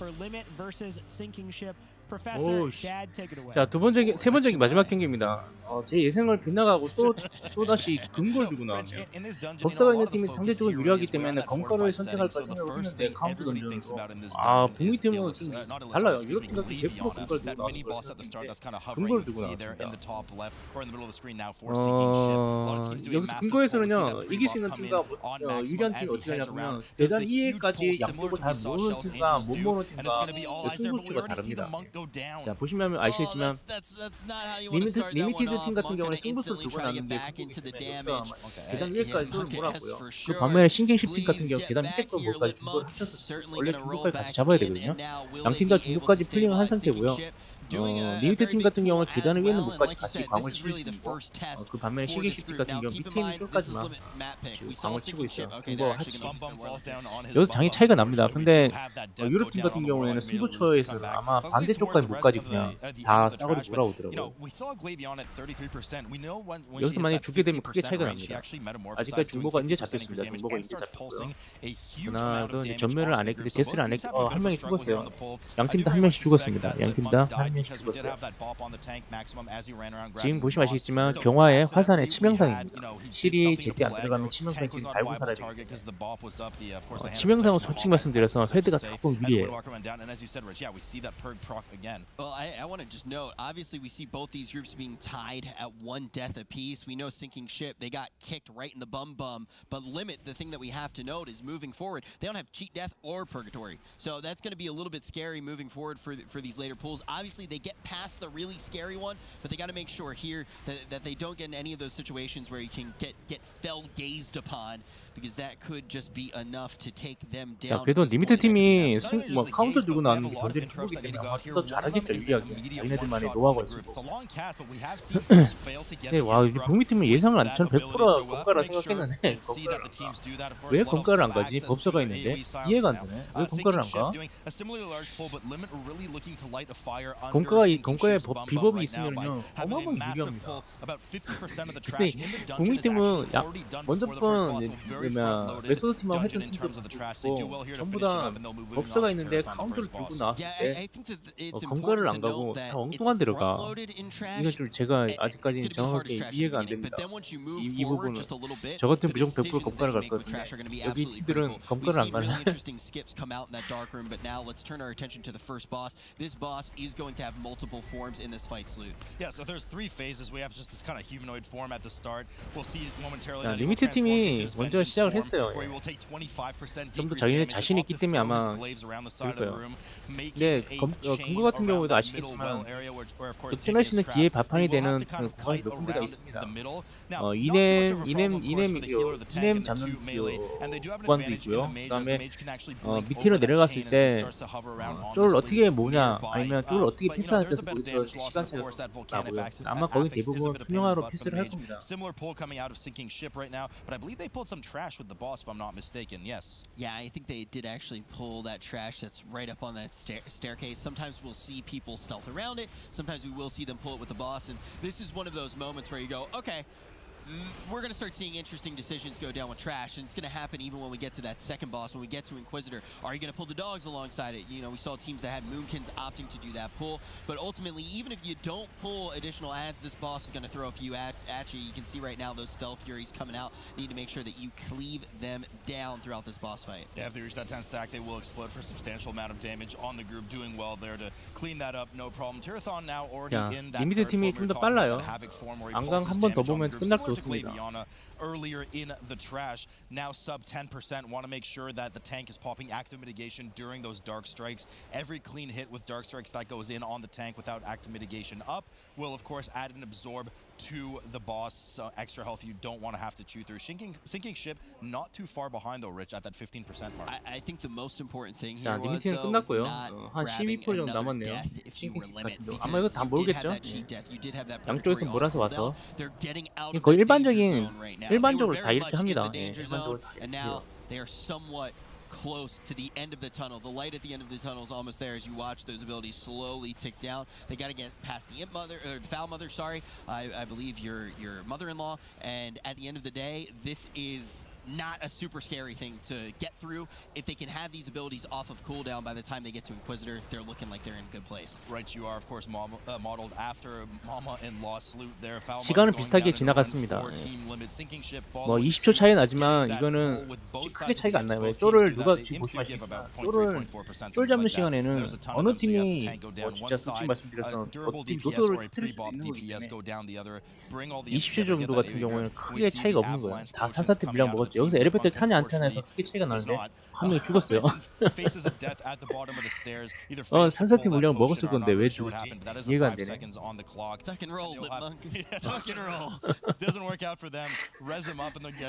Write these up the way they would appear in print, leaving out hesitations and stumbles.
for Limit versus Sinking Ship. Professor, Dad, take it away. 자, 세 번째 마지막 경기입니다. 제 예상을 빗나가고 또다시 금고를 들고 나왔네요. 법사가 있는 팀이 상대적으로 유리하기 때문에 건커를 선택할까 생각을 했는데 카운트 던전으로 북미 팀은 좀 달라요. 유럽 팀 같은 100% 건커를 들고 나왔는데 금고를 들고 나왔습니다. 여기서 금고에서는요, 이길 수 있는 팀과 유리한 팀이 어떻게 하냐면 대단 2회까지 양쪽을 다 모으는 팀과 못 모으는 팀과 승부수가 다릅니다. 자, 보시면 아시겠지만 리미티드 팀 같은 경우는 승부수를 두고 나는데 계단 위에까지 쏠을 몰았고요. 그 반면에 싱킹십 팀 같은 경우 계단 밑에 거까지 중도를 합쳐서 원래 중도까지 같이 잡아야 되거든요. 양팀 다 중도까지 플링을 한 상태고요. 리미티드 팀 같은 경우는 계단 위에 있는 목까지 같이 광을 치고 있고, 그 반면에 싱킹십 팀 같은 경우 밑에 있는 쫄까지만 지금 광을 치고 있어요. 중도 하치. 여기서 장이 차이가 납니다. 근데 유럽 팀 같은 경우에는 승부처에서는 아마 반대쪽까지 목까지 그냥 다 싸그리 돌아오더라고요. 여기서 만약에 죽게 되면 크게 차이가 납니다. 아직까지 중보가 이제 잡혔습니다. 중보가 이제 잡혔고요. 그나도 이제 전멸을 안 했는데 데스를 안 했고 한 명이 죽었어요. 양팀 다 한 명씩 죽었습니다. 양팀 다 한 명씩 죽었어요. 지금 보시면 아시겠지만 경화의 화산의 치명상입니다. 실이 제때 안 들어가면 치명상이 지금 달고 살아야 됩니다. 치명상은 솔직히 말씀드려서 헤드가 조금 위에요. Well, I want to just note, obviously we see both these groups being tied at 1 death apiece. We know Sinking Ship, they got kicked right in the bum, but Limit, the thing that we have to note is moving forward, they don't have Cheat Death or Purgatory. So that's going to be a little bit scary moving forward for these later pools. Obviously they get past the really scary one, but they got to make sure here that they don't get in any of those situations where you can get fell gazed upon, because that could just be enough to take them down. 그래도 리미트 팀이 카운터 들고 나왔는데 견제를 해보기 때문에 아마 더 잘하겠죠. 유리하게. 자기네들만의 노하우가 있고. 네, 와, 이제 북미 팀은 예상을 안 저는 100% 건가라 생각했는데 왜 건가를 안 가지? 법서가 있는데 이해가 안 되네. 왜 건가를 안 가? 건가에 비법이 있으면요 어마어마하게 유리합니다. 근데 북미 팀은 먼저 번 레소드 팀하고 했던 팀도 있고 전부 다 법서가 있는데 카운터를 들고 나왔을 때 건가를 안 가고 다 엉뚱한 데로 가. 이건 좀 제가 아직까지 정확하게 이해가 안 됩니다. 이 부분은 저 같은 무조건 100% 건가를 갈 거거든요. 여기 팀들은 건가를 안 가는. 리미트 팀이 먼저 시작을 했어요. 좀 더 자기네 자신 있기 때문에 아마 그럴 거예요. 근데 금고 같은 경우도 아시겠지만 득점할 수 있는 기회 바판이 되는 구간이 몇 군데가 있습니다. 이넴 잡는 구간도 있고요. 그다음에 밑으로 내려갔을 때 쫄을 어떻게 모으냐 아니면 쫄을 어떻게 패스하는 데서 거기서 시간 차이가 나고요. 아마 거기 대부분 투명화로 패스를 할 겁니다. Yeah, I think they did actually pull that trash that's right up on that staircase. Sometimes we'll see people stealth around it. Sometimes we will see them pull it with the boss. And this is one of those moments where you go, okay, we're going to start seeing interesting decisions go down with trash, and it's going to happen even when we get to that second boss, when we get to Inquisitor. Are you going to pull the dogs alongside it? You know, we saw teams that had Moonkins opting to do that pull, but ultimately, even if you don't pull additional adds, this boss is going to throw a few at you. You can see right now those Spell Furies coming out. You need to make sure that you cleave them down throughout this boss fight. Yeah, if they reach that 10 stack, they will explode for a substantial amount of damage on the group. Doing well there to clean that up, no problem. Tirathon now already in that 리미트 팀이 좀 더 빨라요. 안강 한 번 더 보면 끝날 것 같습니다. Earlier in the trash, now sub 10%. Want to make sure that the tank is popping active mitigation during those dark strikes. Every clean hit with dark strikes that goes in on the tank without active mitigation up will of course add and absorb to the boss extra health you don't want to have to chew through. Sinking Ship not too far behind though, Rich, at that 15% mark. I think the most important thing here was 리미트는 끝났고요. 한 12% 정도 남았네요. 싱킹십 같은 경우 아마 이거 다 모르겠죠? 양쪽에서 몰아서 와서 거의 일반적으로 다 이렇게 합니다. 일반적으로 다 이렇게 해요. Close to the end of the tunnel. The light at the end of the tunnel is almost there as you watch those abilities slowly tick down. They got to get past the Imp Mother, or the Foul Mother, sorry. I believe your mother-in-law. And at the end of the day, this is not a super scary thing to get through. If they can have these abilities off of cooldown by the time they get to Inquisitor, they're looking like they're in a good place. Right, you are of course modeled after Mama-in-law salute there. 시간은 비슷하게 지나갔습니다. 뭐 20초 차이 나지만 이거는 크게 차이가 안 나요. 왜 쫄을 누가 지금 보시면 쫄 잡는 시간에는 어느 팀이 뭐 진짜 솔직히 말씀드려서 어떻게 노도를 터뜨릴 수도 있는 거기 때문에 20초 정도 같은 경우에는 크게 차이가 없는 거예요. 다 산사태 물량 먹었죠. 여기서 엘리베이터 타냐 안 타냐에서 크게 차이가 나는데 한 명이 죽었어요. 산사태 물량 먹었을 건데 왜 죽었지? 이해가 안 되네.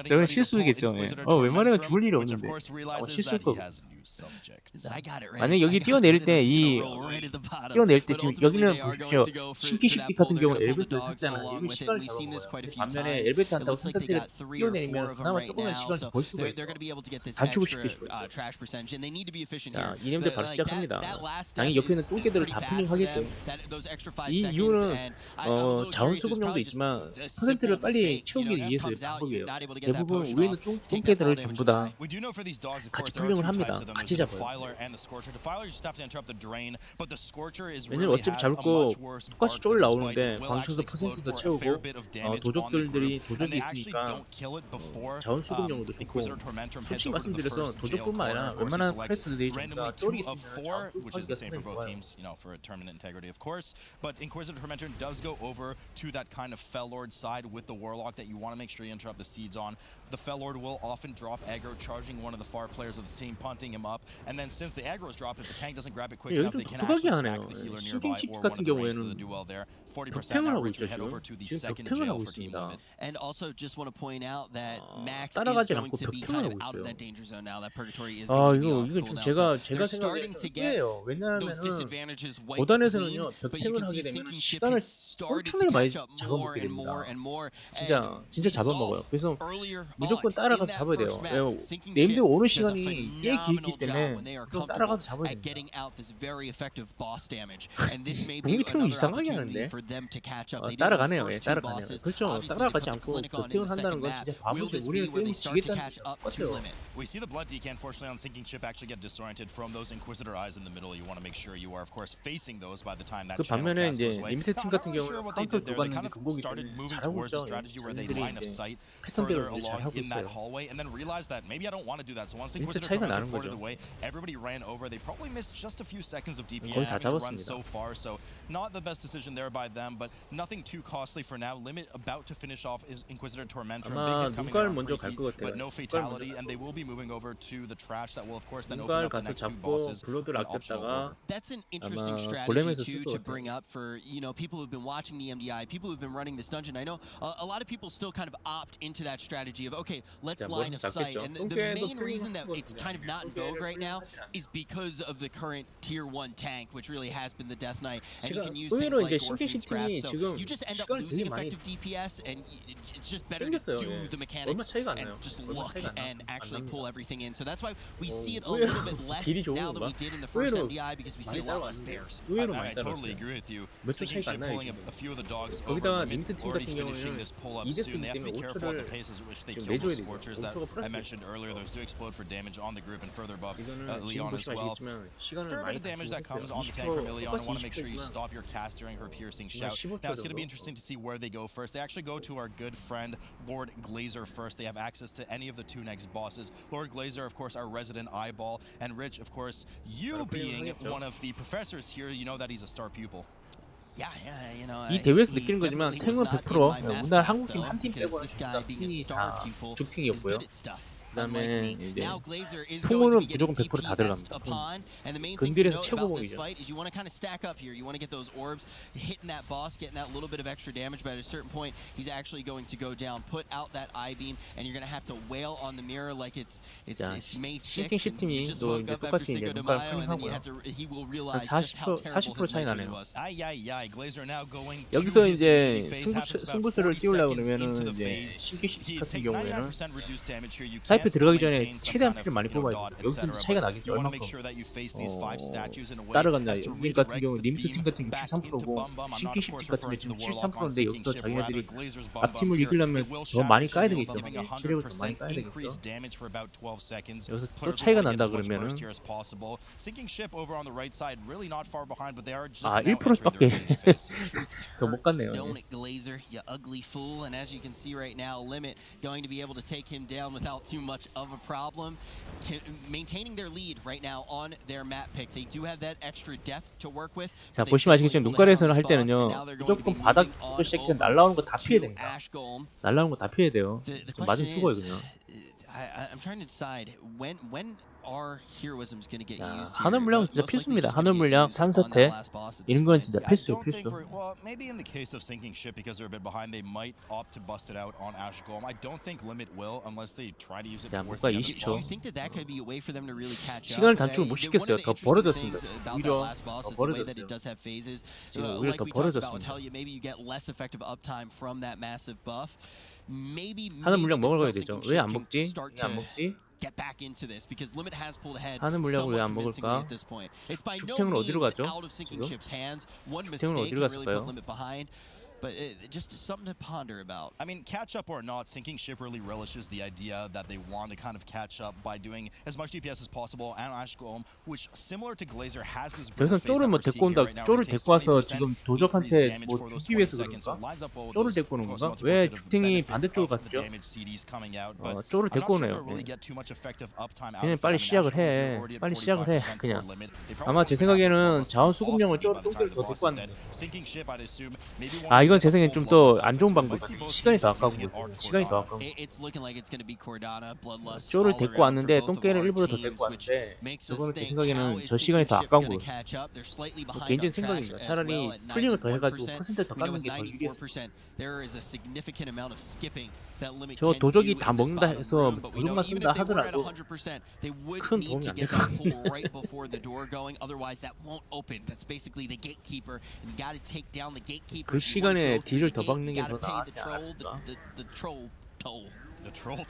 내가 실수겠죠. 웬만하면 죽을 일이 없는데 실수일 거고. 만약 여기 뛰어내릴 때 뛰어내릴 때 지금 여기는 보십시오. 신기식직 같은 경우는 엘리베이터를 탔잖아요. 이거 시간을 잡은 거예요. 반면에 엘리베이터 안 타고 산사태를 뛰어내리면 그나마 조금만 시간을 벌 수가 있어요. 단축을 시키시고 자, 이님들 바로 시작합니다. 당연히 옆에는 똥개들을 다 필링하겠죠. 이 이유는 자원 수급용도 있지만 퍼센트를 빨리 채우기 위해서의 방법이에요. 대부분 위에는 똥개들을 전부 다 같이 필링을 합니다. 같이 잡아요. 왜냐면 어차피 잡을 거 똑같이 쫄 나오는데 광초도 퍼센트도 채우고 도적이 있으니까 자원 수급용으로도 좋고 솔직히 말씀드려서 도적뿐만 아니라 웬만한 클래스들이 전부 다 쫄이 있으면 자원 수급하기가 상당히 좋아요. For a tournament integrity, of course, but Inquisitor Tormentor does go over to that kind of Fellord side with the Warlock that you want to make sure you interrupt the seeds on. The Fellord will often drop aggro, charging one of the far players of the team, punting him up, and then since the aggro is dropped, if the tank doesn't grab it quick enough, they can actually smack the healer nearby or one of the range to do well there. 40% now reach head over to the second jail for team limit. And also just want to point out that Max is going to be kind of out of that danger zone now. That Purgatory is going to be off cooldown. So they're starting to get those disadvantages wiped clean, but you can see sinking ship has started to catch up more and more and more. 진짜 잡아먹어요. 그래서 무조건 따라가서 잡아야 돼요. 네임드 오는 시간이 꽤 길기 때문에 좀 따라가서 잡아야 돼요. 공기팀은 이상하게 하는데 따라가네요. 따라가네요. 그렇죠. 따라가지 않고 도팅을 한다는 건 진짜 바보지. 우리는 게임을 지겠다는 게 똑같아요. We see the blood decay unfortunately on sinking ship actually get disoriented from those Inquisitor eyes in the middle. You want to make sure you are of course facing those by the time that 그 반면에 이제 리미트 팀 같은 경우는 카운터 들어갔는데 공격이 잘하고 있죠. 저희들이 이제 패턴대로 잘하고 있어요. 리미트 차이가 나는 거죠. 거의 다 잡았습니다. Not the best decision there by them, but nothing too costly for now. Limit about to finish off is Inquisitor Tormentor. 아마 눈깔 먼저 갈 것 같아요. But no fatality, and they will be moving over to the trash that will of course then open up the next two bosses. That's an interesting strategy too to bring up for people who've been watching the MDI, people who've been running this dungeon. I know a lot of people still kind of opt into that strategy of okay, let's line of sight. And the main reason that it's kind of not in vogue right now is because of the current tier 1 tank, which really has been the Death Knight, and you can use things like Orphan's Grasp. So you just end up losing effective DPS, and it's just better to do the mechanics and just look and actually pull everything in. So that's why we see it a little bit less now than we did in the first MDI, because we see a lot less pairs. I totally agree with you. Sinking ship pulling a few of the dogs over limit, already finishing this pull up soon. They have to be careful at the paces at which they kill those Scorchers that I mentioned earlier. Those do explode for damage on the group and further buff Leon as well. Fair bit of damage that comes on the tank from Leon. I want to make sure you stop your cast during her piercing shout. Now it's going to be interesting to see where they go first. They actually go to our good friend Lord Glazer first. They have access to any of the two next bosses. Lord Glazer, of course, our resident eyeball, and Rich, of course, you being one of the professors here, you know that he's a star pupil. 이 대회에서 느끼는 거지만 탱은 100% 우리나라 한국팀 한 팀 빼고는 팀이 다 죽탱이였고요. 그다음에 이제 소모는 무조건 100% 다 들어갑니다. 근딜에서 최고봉이죠. You want to kind of stack up here. You want to get those orbs, hitting that boss, getting that little bit of extra damage. But at a certain point, he's actually going to go down, put out that eye beam, and you're going to have to wail on the mirror like it's May 6th. And you just woke up after Cinco de Mayo, and then you have to. He will realize just how terrible his nature was. 여기서 이제 승부수를 띄우려고 그러면은 이제 신기식 같은 경우에는 앞에 들어가기 전에 최대한 피를 많이 뽑아야 돼요. 여기서 차이가 나겠죠. 얼마큼 따라간다. 링 같은 경우 리미트 팀 같은 경우 63%고 신키 시티 같은 게 지금 73%인데 여기서 자기네들이 앞팀을 이기려면 더 많이 까야 되기 때문에 체력을 더 많이 까야 되겠죠. 여기서 또 차이가 난다 그러면은 1%밖에 더 못 갔네요. You ugly fool, and as you can see right now, Limit going to be able to take him down without too much of a problem. Maintaining their lead right now on their map pick. They do have that extra depth to work with. 자, 보시면 아시겠지만 눈가리에서는 할 때는요 무조건 바닥 섹션 날라오는 거 다 피해야 됩니다. 날라오는 거 다 피해야 돼요. 맞으면 죽어요 그냥. I'm trying to decide when our heroisms going to get used. 하늘 물량 진짜 필수입니다. 하늘 물량, 산사태 이런 건 진짜 필수예요, 필수. Well, maybe in the case of sinking ship because they're a bit behind, they might opt to bust it out on Ash Golem. I don't think Limit will unless they try to use it towards the end of the Do you think that could be a way for them to really catch up? 시간을 단축을 못 시켰어요. 더 벌어졌습니다. 오히려 더 벌어졌어요. 지금 오히려 더 벌어졌습니다. Maybe you get less effective uptime from that massive buff. Maybe 하늘 물량 먹어야 되죠. 왜 안 먹지? 왜 안 먹지? Get back into this because Limit has pulled ahead. 하늘 물량을 왜 안 먹을까? 축탱은 어디로 가죠? 지금? 축탱은 어디로 갔을까요? But just something to ponder about. I mean, catch up or not, Sinking Ship really relishes the idea that they want to kind of catch up by doing as much DPS as possible. And Ash Golem, which similar to Glazer has this. 여기서 쪼를 뭐 데리고 온다. 쪼를 데리고 와서 지금 도적한테 뭐 죽기 위해서 그런가? 쪼를 데리고 오는 건가? 왜 축탱이 반대쪽으로 갔죠? 쪼를 데리고 오네요. 그냥 빨리 시작을 해. 빨리 시작을 해. 그냥. 아마 제 생각에는 자원 수급량을 쪼를 더 데리고 왔는데. 이건 제 생각엔 좀 더 안 좋은 방법. 시간이 더 아까운 거죠. 시간이 더 아까운 거. 쪼를 데리고 왔는데 똥개를 일부러 더 데리고 왔는데 저거는 제 생각에는 저 시간이 더 아까운 거예요. 개인적인 생각입니다. 차라리 풀링을 더 해가지고 퍼센트를 더 깎는 게 더 유리했어요. 저 도적이 다 먹는다 해서 도적만 쓴다 하더라도 큰 도움이 안 될 것 같은데. 그 시간에 딜을 더 박는 게 더 나았지 않았을까? The troll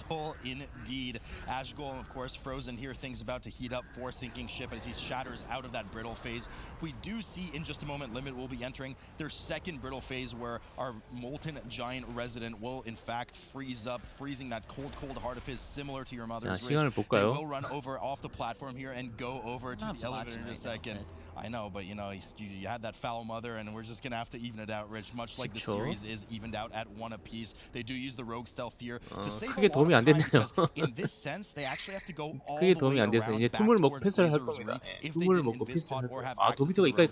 toll indeed. Ash Golem, of course, frozen here. Things about to heat up for Sinking Ship as he shatters out of that brittle phase. We do see in just a moment Limit will be entering their second brittle phase where our molten giant resident will in fact freeze up, freezing that cold heart of his similar to your mother's ridge. They will run over off the platform here and go over to the elevator in a second. I know, but you know, you had that foul mother, and we're just gonna have to even it out, Rich. Much like the series is evened out at 1 apiece. They do use the rogue stealth here to save a lot of time because in this sense, they actually have to go all the way around back towards Glazer if they didn't visit or have access to the road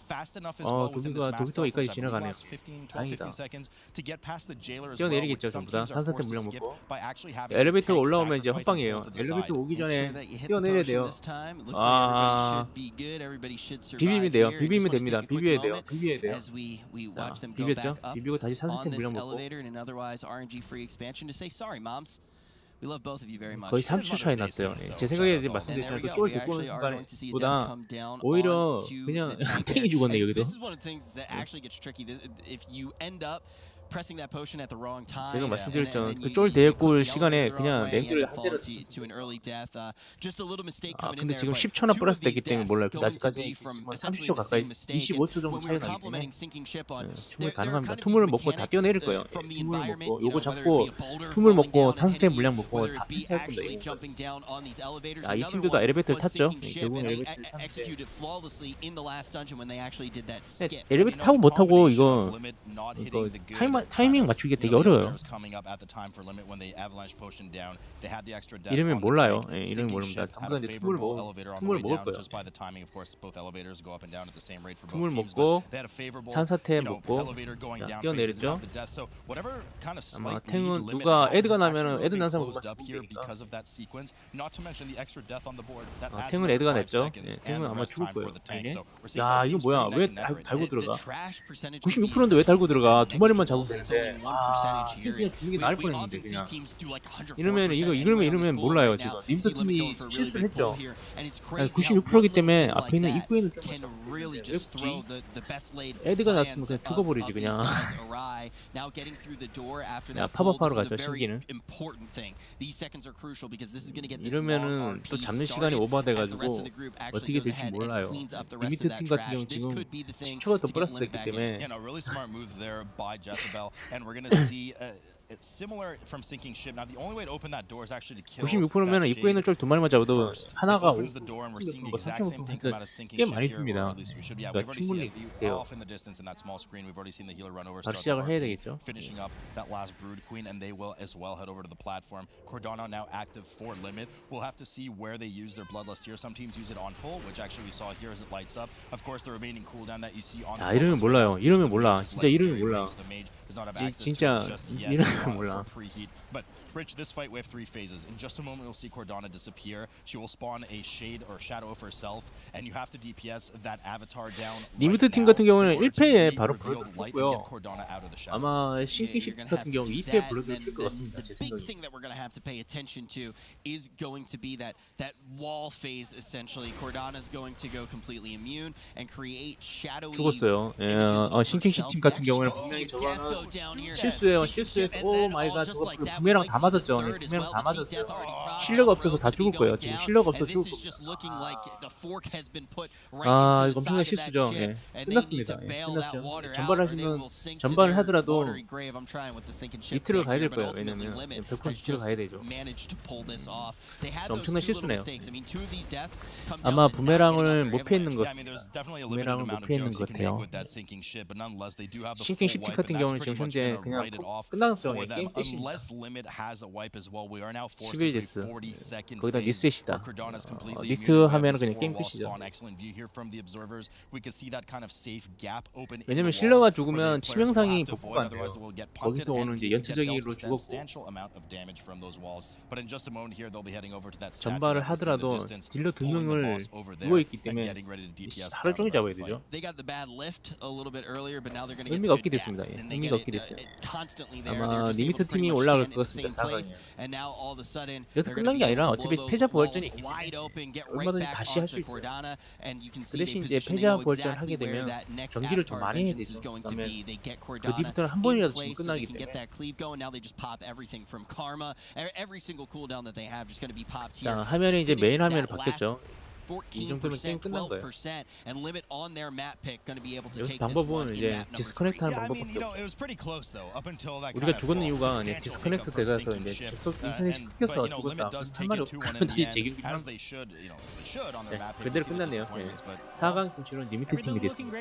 fast enough as well within this mass stealth for, I believe, last 12-15 seconds to get past the jailer as well, which some teams are forced to skip by actually having 엘리베이터 tanks 올라오면 이제 sacrificing 헛방이에요. to the 엘리베이터 side. 오기 전에 뛰어내려야 돼요. 비비면 돼요. 비비면 됩니다. 비벼야 돼요. 비벼야 돼요. 자, 비볐죠? 비비고 다시 산스템 물량 먹고 거의 30초 차이 났어요. 제 생각에 이제 말씀드렸지만 그 쫄 데리고 오는 순간보다 오히려 그냥 탱이 죽었네 여기도. 제가 말씀드렸던 그 쫄 데리고 올 시간에 그냥 랭크를 한 대로 근데 지금 10초나 플러스 됐기 때문에 몰라요. 아직까지 30초 가까이 25초 정도 차이가 나기 때문에 충분히 가능합니다. 투물을 먹고 다 뛰어내릴 거예요. 투물 먹고 요거 잡고 투물 먹고 산스템 물량 먹고 다 피스할 겁니다. 이 팀들도 엘리베이터를 탔죠. 결국은 엘리베이터를 탔는데 엘리베이터 타고 못 타고 이거 타이밍 맞추기 되게 어려워요. 이러면 몰라요. 이러면 모릅니다. 전부 다 이제 tum을 먹을 거예요. tum을 먹고 산사태 먹고 자, 뛰어내렸죠. 아마 탱은 누가 애드가 나면은 애드 난 사람 누가 죽으니까. 탱은 애드가 냈죠. 탱은 아마 죽을 거예요. 야 이거 뭐야? 왜 달고 들어가? 96%인데 왜 달고 들어가? 두 마리만 잡으면 되는데. 그냥 죽는 게 나을 뻔했는데 그냥. 이러면 몰라요 지금. 님스 팀이 실수를 했죠. 96%이기 때문에 앞에 있는 입구에 있는 really just throw the best laid 에드가 났으면 plans 그냥 죽어버리지 of these 그냥. guys awry. Now getting through the door after 야, that pull, 팝업하러 this is a 가죠, very 신기는. important thing. These seconds are crucial because this is going to get this long 이러면은 RP 또 잡는 시간이 started as the 오버돼가지고 rest of the group actually 어떻게 goes 될지 ahead and 몰라요. cleans up the rest 리미트 of that 팀 같은 trash. 경우는 This 지금 could be the thing 10초가 더 to get 플러스 limit 됐기 back in. 때문에 You know, really smart move there by Jezebel, and we're gonna see it's similar from sinking ship. Now the only way to open that door is actually to kill 96%면 that 입구에 있는 shade 쫄 두 마리만 잡아도 first. It 하나가 opens the door, and we're seeing the 거 exact same thing come out of sinking 꽤 ship 많이 here, or 줍니다. at least we should. Yeah, we've 그러니까 already 충분히 seen it 돼요. off in the distance in that small screen. We've already seen the healer run over, 바로 start 시작을 the 해야 RP, 되겠죠. finishing up that last brood queen, and they will as well head over to the platform. Cordano now active for limit. We'll have to see where they use their bloodlust here. Some teams use it on pull, which actually we saw here as it lights up. Of course, the remaining cooldown that you see on. 야, 이름은 몰라요. 이름은 몰라. 진짜 이름이 몰라. 진짜 이름은 몰라. But Rich, this fight we have 3 phases. In just a moment, you'll see Cordana disappear. She will spawn a shade or shadow of herself, and you have to DPS that avatar down. 리미트 팀 같은 경우는 1패에 바로 블러드 켰고요. 아마 신킹 십 같은 경우 2패에 블러드를 킬것 같습니다. 제 big 생각에. thing that we're going to have to pay attention to is going to be that wall phase. Essentially, Cordana's going to go completely immune and create shadowy. 죽었어요. 예, 신킹 십 팀 같은 경우는 분명히 저거는 실수해요. 실수해서 오 마이 갓 저거 부메랑 다 맞았죠. 부메랑 다 맞았어요. 실력 없어서 다 죽을 거예요. 지금 실력 없어서 죽을 거예요. 아 이거 엄청난 실수죠. 예. 끝났습니다. 예. 끝났죠. 전반을 하더라도 이틀을 가야 될 거예요. 왜냐면 100% 이틀을 가야 되죠. 엄청난 실수네요. 아마 부메랑을 못 피했는 것 부메랑을 못 피했는 것 같아요. 신킹 10틱 같은 경우는 지금 현재 그냥 끝났죠. 게임 셋이 11데스 거기다 리셋이다. 리트 하면은 그냥 게임 끝이죠. 왜냐면 실러가 죽으면 치명상이 복구가 안 돼요. 거기서 오는 이제 연체적인 일로 죽었고 전발을 하더라도 딜러 2명을 누워있기 때문에 하루 종일 잡아야 되죠. 의미가 없게 됐습니다. 예. 의미가 없게 됐어요. 아마 리미트 팀이 올라갈 것 같습니다. 4강에. 그래서 끝난 게 아니라 어차피 패자 부활전이 있기 때문에 얼마든지 다시 할 수 있어요. 그 대신 이제 패자 부활전 하게 되면 경기를 좀 많이 해야 되죠. 그러면 그 뒤부터는 한 번이라도 지금 끝나기 때문에 자, 화면이 이제 메인 화면으로 바뀌었죠. 이 정도면 게임 끝난 거예요. 여기서 방법은 이제 디스커넥트 하는 방법밖에 없어요. 우리가 죽었는 이유가 이제 디스커넥트 돼가서 이제 인터넷이 끊겨서 죽었다. 한 마리 없으면 다시 재경기를 하는 그대로 끝났네요. 4강 진출은 리미트 팀이 됐습니다.